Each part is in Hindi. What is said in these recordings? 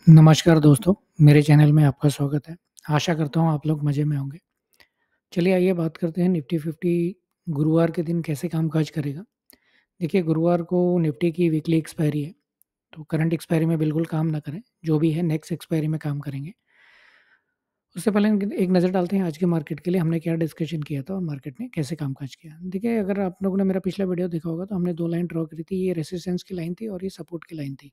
नमस्कार दोस्तों, मेरे चैनल में आपका स्वागत है। आशा करता हूँ आप लोग मज़े में होंगे। चलिए आइए बात करते हैं निफ्टी 50 गुरुवार के दिन कैसे कामकाज करेगा। देखिए गुरुवार को निफ्टी की वीकली एक्सपायरी है, तो करंट एक्सपायरी में बिल्कुल काम ना करें, जो भी है नेक्स्ट एक्सपायरी में काम करेंगे। उससे पहले एक नज़र डालते हैं आज के मार्केट के लिए हमने क्या डिस्कशन किया था और मार्केट ने कैसे कामकाज किया। देखिए अगर आप लोगों ने मेरा पिछला वीडियो देखा होगा तो हमने 2 लाइन ड्रॉ करी थी, ये रेजिस्टेंस की लाइन थी और ये सपोर्ट की लाइन थी।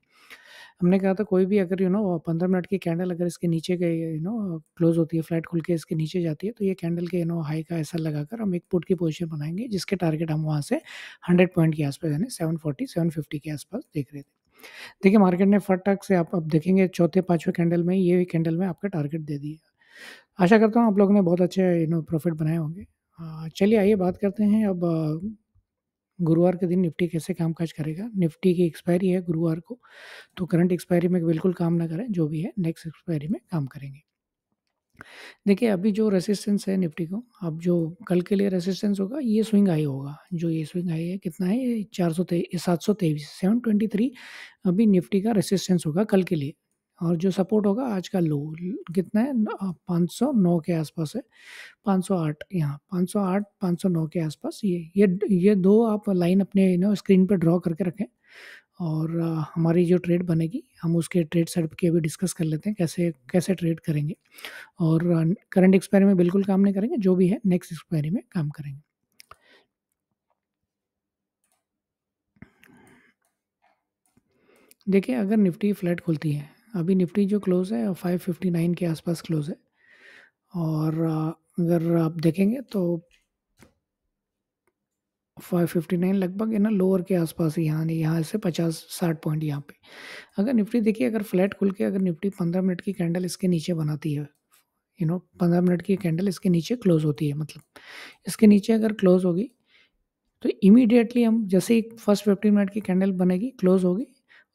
हमने कहा था कोई भी अगर 15 मिनट की कैंडल अगर इसके नीचे गई क्लोज़ होती है, फ्लैट खुल के इसके नीचे जाती है, तो ये कैंडल के हाई का ऐसा लगाकर हम एक पुट की पोज़ीशन बनाएँगे जिसके टारगेट हम वहाँ से 100 पॉइंट के आस-पास यानी 740 750 के आस-पास देख रहे थे। देखिए मार्केट ने फटाक से आप अब देखेंगे चौथे, 5वें कैंडल में ये कैंडल में आपका टारगेट दे दिया। आशा करता हूँ आप लोगों ने बहुत अच्छे प्रॉफ़िट बनाए होंगे। चलिए आइए बात करते हैं अब गुरुवार के दिन निफ्टी कैसे कामकाज करेगा। निफ्टी की एक्सपायरी है गुरुवार को, तो करंट एक्सपायरी में बिल्कुल काम ना करें, जो भी है नेक्स्ट एक्सपायरी में काम करेंगे। देखिए अभी जो रेजिस्टेंस है निफ्टी को, अब जो कल के लिए रेजिस्टेंस होगा ये स्विंग हाई होगा। जो ये स्विंग हाई है कितना है ये 723 723 अभी निफ्टी का रेजिस्टेंस होगा कल के लिए। और जो सपोर्ट होगा आज का लो कितना है 509 के आसपास है। 508 यहाँ 508 509 के आसपास ये 2 आप लाइन अपने स्क्रीन पे ड्रॉ करके रखें। और हमारी जो ट्रेड बनेगी हम उसके ट्रेड सेटअप की अभी डिस्कस कर लेते हैं कैसे कैसे ट्रेड करेंगे। और करंट एक्सपायरी में बिल्कुल काम नहीं करेंगे, जो भी है नेक्स्ट एक्सपायरी में काम करेंगे। देखिए अगर निफ्टी फ्लैट खुलती है, अभी निफ्टी जो क्लोज़ है 559 के आसपास क्लोज़ है। और अगर आप देखेंगे तो 559 लगभग है ना लोअर के आसपास ही, यहाँ नहीं, यहाँ से 50-60 पॉइंट यहाँ पे। अगर निफ्टी देखिए अगर फ्लैट खुल के अगर निफ्टी 15 मिनट की कैंडल इसके नीचे बनाती है, 15 मिनट की कैंडल इसके नीचे क्लोज़ होती है, मतलब इसके नीचे अगर क्लोज़ होगी तो इमीडिएटली हम जैसे ही फर्स्ट 15 मिनट की कैंडल बनेगी, क्लोज़ होगी,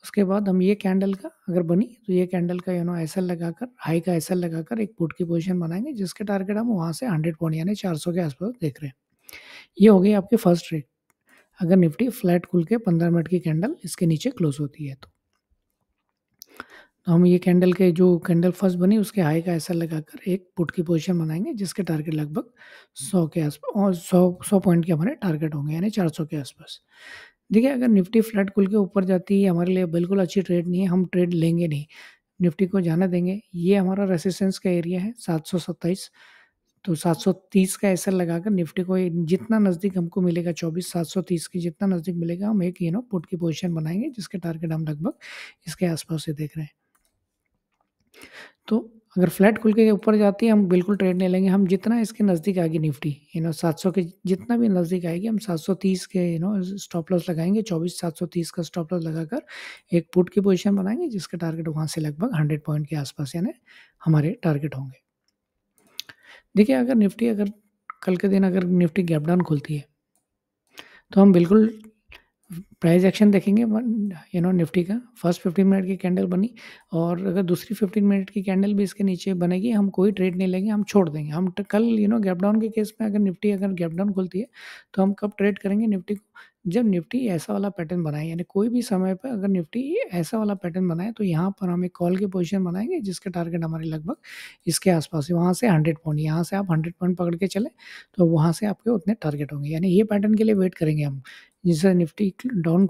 उसके बाद हम ये कैंडल का अगर बनी तो ये कैंडल का एसएल लगाकर, हाई का एसएल लगाकर एक पुट की पोज़ीशन बनाएँगे जिसके टारगेट हम वहाँ से 100 पॉइंट यानी 400 के आस-पास देख रहे हैं। ये हो गई आपकी फर्स्ट ट्रेड, अगर निफ्टी फ्लैट खुल के 15 मिनट की कैंडल इसके नीचे क्लोज़ होती है तो। तो हम ये कैंडल के जो कैंडल फर्स्ट बनी उसके हाई का एसएल लगाकर एक पुट की पोज़ीशन बनाएँगे जिसके टारगेट लगभग 100 के और 100 पॉइंट के हमारे टारगेट होंगे यानी 400 के आस-पास। देखिए अगर निफ्टी फ्लैट खुल के ऊपर जाती है हमारे लिए बिल्कुल अच्छी ट्रेड नहीं है, हम ट्रेड लेंगे नहीं। निफ्टी को जाने देंगे। ये हमारा रेजिस्टेंस का एरिया है 727, तो 730 का एसएल लगाकर निफ्टी को जितना नज़दीक हमको मिलेगा 24 730 के जितना नज़दीक मिलेगा हम एक पुट की पोज़ीशन बनाएँगे जिसके टारगेट हम लगभग इसके आस-पास ही देख रहे हैं। तो अगर फ्लैट खुल के ऊपर जाती है हम बिल्कुल ट्रेड नहीं लेंगे, हम जितना इसके नज़दीक आएगी निफ्टी 700 के जितना भी नज़दीक आएगी हम 730 के स्टॉप लॉस लगाएँगे, 24 730 का स्टॉप लॉस लगाकर एक पुट की पोज़ीशन बनाएँगे जिसका टारगेट वहाँ से लगभग 100 पॉइंट के आस-पास यानी हमारे टारगेट होंगे। देखिए अगर कल के दिन अगर निफ्टी गैप डाउन खुलती है, तो हम बिल्कुल प्राइस एक्शन देखेंगे निफ्टी का फर्स्ट 15 मिनट की कैंडल बनी और अगर दूसरी 15 मिनट की कैंडल भी इसके नीचे बनेगी हम कोई ट्रेड नहीं लेंगे, हम छोड़ देंगे। हम कल गैप डाउन के केस में अगर निफ्टी अगर गैप डाउन खुलती है तो हम कब ट्रेड करेंगे निफ्टी को, जब निफ्टी ऐसा वाला पैटर्न बनाए यानी कोई भी समय पर अगर निफ्टी ऐसा वाला पैटर्न बनाए तो यहाँ पर हम एक कॉल की पोजीशन बनाएंगे जिसके टारगेट हमारे लगभग इसके आसपास है, वहाँ से 100 पॉइंट, यहाँ से आप 100 पॉइंट पकड़ के चले तो वहाँ से आपके उतने टारगेट होंगे यानी ये पैटर्न के लिए वेट करेंगे हम। जैसे निफ्टी डाउन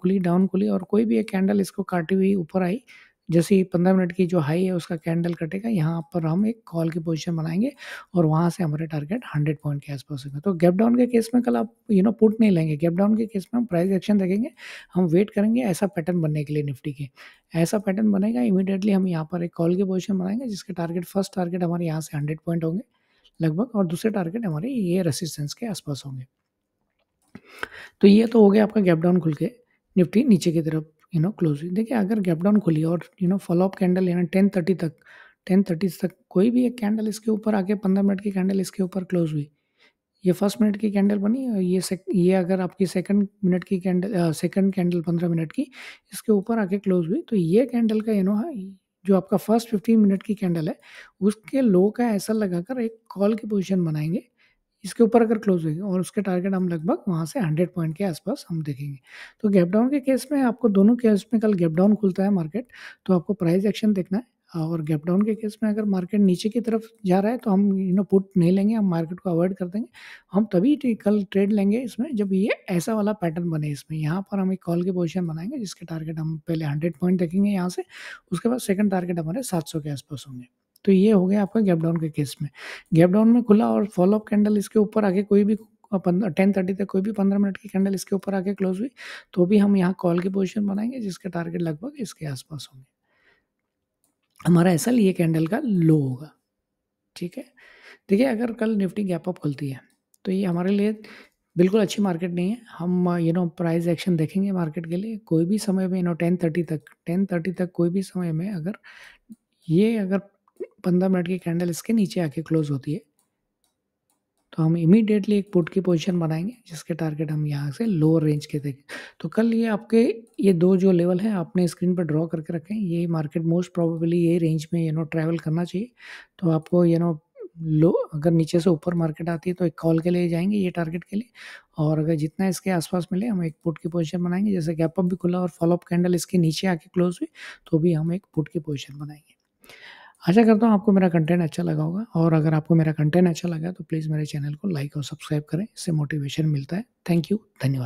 खुली और कोई भी एक कैंडल इसको काटी हुई ऊपर आई, जैसे ही 15 मिनट की जो हाई है उसका कैंडल कटेगा, यहाँ पर हम एक कॉल की पोजीशन बनाएँगे और वहाँ से हमारे टारगेट 100 पॉइंट के आस-पास होगा। तो गैप डाउन के केस में कल आप पुट नहीं लेंगे, गैप डाउन के केस में हम प्राइस एक्शन देखेंगे, हम वेट करेंगे ऐसा पैटर्न बनने के लिए निफ्टी के। ऐसा पैटर्न बनेगा इमीडिएटली हम यहाँ पर एक कॉल की पोजीशन बनाएँगे जिसके फर्स्ट टारगेट हमारे यहाँ से 100 पॉइंट होंगे लगभग और दूसरे टारगेट हमारे ये रेजिस्टेंस के आस-पास होंगे। तो ये तो हो गया आपका गैप डाउन खुल के निफ्टी नीचे की तरफ क्लोज हुई। देखिए अगर गैप डाउन खुली और फॉलो अप कैंडल 10:30 तक कोई भी एक कैंडल इसके ऊपर आके 15 मिनट की कैंडल इसके ऊपर क्लोज हुई। ये फर्स्ट मिनट की कैंडल बनी और ये अगर आपकी सेकंड कैंडल 15 मिनट की इसके ऊपर आके क्लोज हुई तो ये कैंडल का जो आपका फर्स्ट 15 मिनट की कैंडल है उसके लो का ऐसा लगाकर एक कॉल की पोजीशन बनाएँगे। इसके ऊपर अगर क्लोज़ हुई और उसके टारगेट हम लगभग वहाँ से 100 पॉइंट के आस-पास हम देखेंगे। तो गैप डाउन के केस में आपको दोनों केस में कल गैप डाउन खुलता है मार्केट, तो आपको प्राइस एक्शन देखना है। और गैप डाउन के केस में अगर मार्केट नीचे की तरफ जा रहा है तो हम पुट नहीं लेंगे, हम मार्केट को अवॉइड कर देंगे। हम तभी कल ट्रेड लेंगे इसमें जब ये ऐसा वाला पैटर्न बने इसमें। यहाँ पर हम एक कॉल की पोजीशन बनाएंगे जिसके टारगेट हम पहले 100 पॉइंट देखेंगे यहाँ से, उसके बाद सेकंड टारगेट हमारे 700 के आसपास होंगे। तो ये हो गया आपका गैप डाउन के केस में। गैप डाउन में खुला और फॉलो अप कैंडल इसके ऊपर आगे कोई भी 10:30 तक कोई भी 15 मिनट की कैंडल इसके ऊपर आके क्लोज हुई तो भी हम यहाँ कॉल की पोजीशन बनाएंगे जिसके टारगेट लगभग इसके आसपास होंगे। हमारा एसएल ये कैंडल का लो होगा, ठीक है। देखिए अगर कल निफ्टी गैप अप खुलती है तो ये हमारे लिए बिल्कुल अच्छी मार्केट नहीं है। हम प्राइस एक्शन देखेंगे मार्केट के लिए कोई भी समय में 10:30 तक कोई भी समय में अगर 15 मिनट की कैंडल इसके नीचे आके क्लोज होती है तो हम इमीडिएटली एक पुट की पोजीशन बनाएंगे जिसके टारगेट हम यहाँ से लोअर रेंज के देखें। तो कल ये आपके ये दो जो लेवल हैं आपने स्क्रीन पर ड्रॉ करके रखें। ये मार्केट मोस्ट प्रोबेबली ये रेंज में ट्रैवल करना चाहिए। तो आपको लो अगर नीचे से ऊपर मार्केट आती है तो एक कॉल के लिए जाएंगे ये टारगेट के लिए, और अगर जितना इसके आसपास मिले हम एक पुट की पोजीशन बनाएंगे। जैसे गैप अप भी खुला और फॉलोअप कैंडल इसके नीचे आके क्लोज हुई तो भी हम एक पुट की पोजीशन बनाएंगे। आशा करता हूँ आपको मेरा कंटेंट अच्छा लगा होगा, और अगर आपको मेरा कंटेंट अच्छा लगा तो प्लीज़ मेरे चैनल को लाइक और सब्सक्राइब करें, इससे मोटिवेशन मिलता है। थैंक यू, धन्यवाद।